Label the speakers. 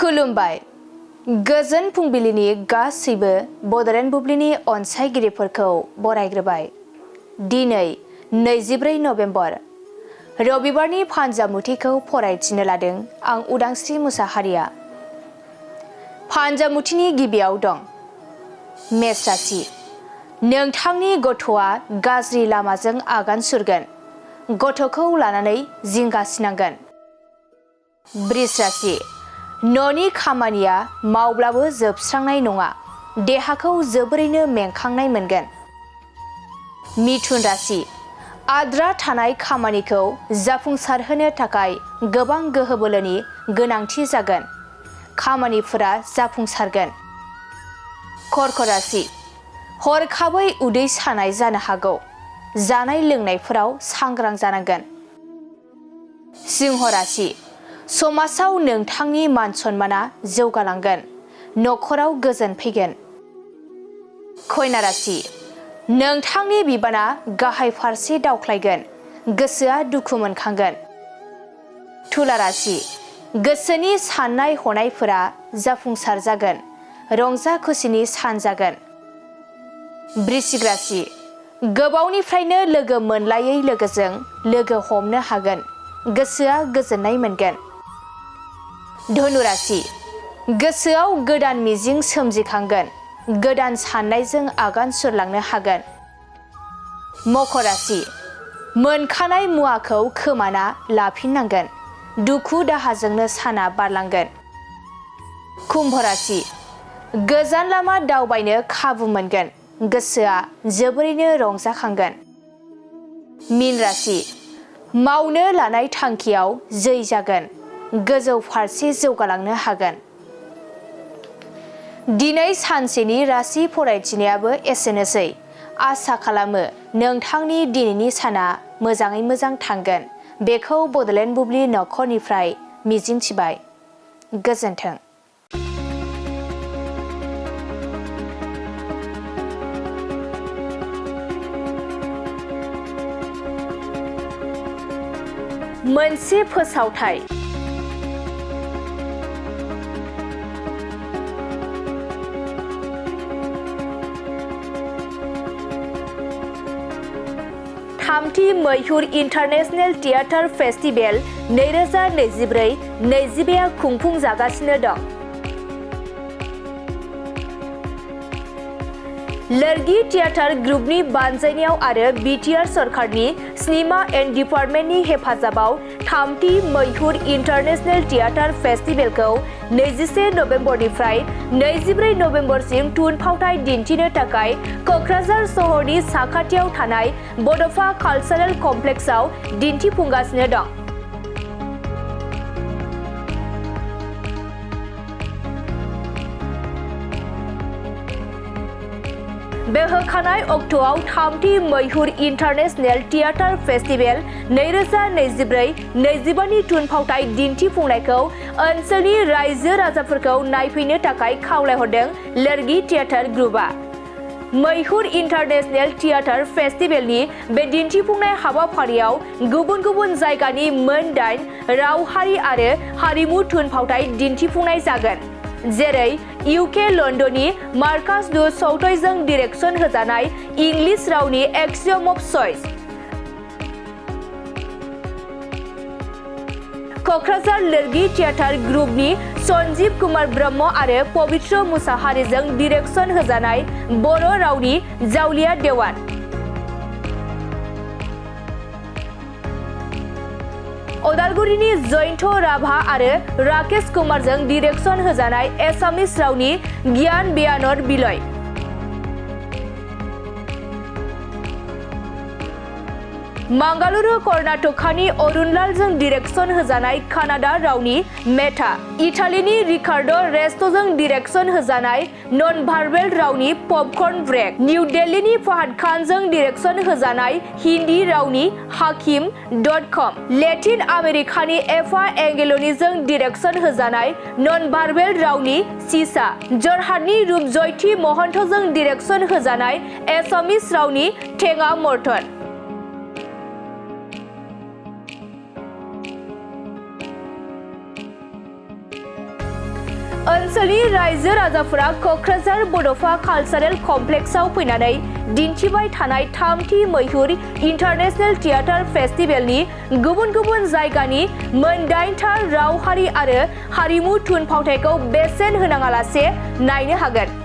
Speaker 1: खुलुमबाय गोजोन फुंबिलिनि गासैबो बड'लेण्ड बुब्लिनि अनसायगिरिफोरखौ बरायग्रोबाय। दिनै 24 नभेम्बर रबिबारनि फानजामुथिखौ फरायथिनो लादों आं उदांस्रि मुसाहारिया। फानजामुथिनि गिबियाव दं मेष राशि। नोंथांनि गथ'आ गाज्रि लामाजों आगान सुरगोन, गथ'खौ लानानै जिंगासिनांगोन। बृष राशि। न'नि खामानिया मावब्लाबो जोबस्रांनाय नङा, देहाखौ जोबोरैनो मेंखांनाय मोनगोन। मिथुन राशि। आद्रा थानाय खामानिखौ जाफुंसारहोनो थाखाय गोबां गोहो बोलोनि गोनांथि जागोन, खामानिफोरा जाफुंसारगोन। कर्क राशि। हरखाबै उदै सानाय जानो हागौ, जानाय लोंनायफोराव सांग्रां जानांगोन। सिंह राशि। समाजाव नोंथांनि मान सन्माना जौगालांगोन, नखराव गोजोन फैगोन। कन्या राशि। नोंथांनि बिबाना गाहाय फारसे दावख्लायगोन, गोसोआ दुखु मोनखांगोन। तुला राशि। गोसोनि साननाय हनायफोरा जाफुंसार जागोन, रंजा खुसिनि सान जागोन। वृश्चिक राशि। गोबावनिफ्रायनो लोगो मोनलायै लोगोजों लोगो हमनो हागोन, गोसोआ गोजोननाय मोनगोन। धनु राशि। गोसोआव गोदान मिजिं सोमजिखांगोन, गोदान साननायजों आगान सुरलांनो हागोन। मकर राशि। मोनखानाय मुवाखौ खोमाना लाफिननांगोन, दुखु दाहाजोंनो साना बारलांगोन। कुम्भ राशि। गोजान लामा दावबायनो खाबु मोनगोन, गोसोआ जोबोरैनो रंजाखांगोन। मीन राशि। मावनो लानाय थांखियाव जै जागोन, गोजौ फारसे जौगालांनो हागोन। दिनै सानसेनि राशि फरायथिनायाबो एसेनोसै। आसा खालामो नोंथांनि दिनैनि साना मोजाङै मोजां थांगोन, बेखौ बड'लेण्ड बुब्लि नखरनिफ्राय मिजिंथिबाय। गोजोन्थों। मोनसे फोसावथाय। थामथि मैहुर इन्टारनेशनेल थियेटार फेस्टिभेल 2024-25 खुंफुंजागासिनो दं। लोरगि थियेटार ग्रुपनि बानजायनायाव आरो बिटिआर सरकारनि सिनेमा एन्ड डिपार्टमेन्टनि हेफाजाबाव थामथि मैहुर इन्टारनेशनेल थियेटार फेस्टिभेलखौ 21 नभेम्बरनिफ्राय 24 नभेम्बरसिम थुनफावथाय दिन्थिनो थाखाय क'क्राझार सहरनि साखाथियाव थानाय बड'फा कालचारेल कमप्लेक्सआव दिन्थिफुंगासिनो दं। बे होखानाय अक्ट'आव थामथि मैहुर इन्टारनेशनेल थियेटार फेस्टिभेल 2024-25 नि थुनफावथाय दिन्थिफुंनायखौ ओनसोलनि रायजो राजाफोरखौ नायफैनो थाखाय खावलायहरदों लोरगि थियेटार ग्रुपआ। मैहुर इन्टारनेशनेल थियेटार फेस्टिभेलनि बे दिन्थिफुंनाय हाबाफारियाव गुबुन गुबुन जायगानि मोन 8 राव हारि आरो हारिमु थुनफावथाय दिन्थिफुंनाय जागोन, जेरै इउके लन्दननि मार्कास डु सौटयजों डिरेक्सन होजानाय इंलिश रावनि एक्सियम अफ चइस, क'क्राझार लोरगि थियेटार ग्रुपनि सन्जीब कुमार ब्रह्म आरो पबित्र मुसाहारिजों डिरेक्सन होजानाय बर' रावनि जावलिया देवान, अदालगुरिनि जयन्त राभा आरो राकेश कुमारजों डिरेक्सन होजानाय एसामिस रावनि गियान बेयानर बिलय, मांगालुरु कर्नाटकानि अरुणलालजों डिरेक्सन होजानाय कानाडा रावनि मेथा, इटालीनि रिकार्ड' रेस्ट'जों डिरेक्सन होजानाय नन भार्बेल रावनि पपकर्न ब्रेक, निउ दिल्लीनि फहाद खानजों डिरेक्सन होजानाय हिन्दी रावनि हाकिम.com, लेटिन आमेरिकानि एफा एंगेलनिजों डिरेक्सन होजानाय नन भार्बेल रावनि सिसा, जरहाटनि रुपजयथि महन्तजों डिरेक्सन होजानाय एसामिस रावनि थेङा मर्टन। ओनसोलनि रायजो राजाफोरा क'क्राझार बड'फा कालचारेल कमप्लेक्सआव फैनानै दिन्थिबाय थानाय थामथि मैहुर इन्टारनेशनेल थियेटार फेस्टिभेलनि गुबुन गुबुन जायगानि मोन 8था राव हारि आरो हारिमु थुनफावथायखौ बेसेन होनाङालासे नायनो हागोन।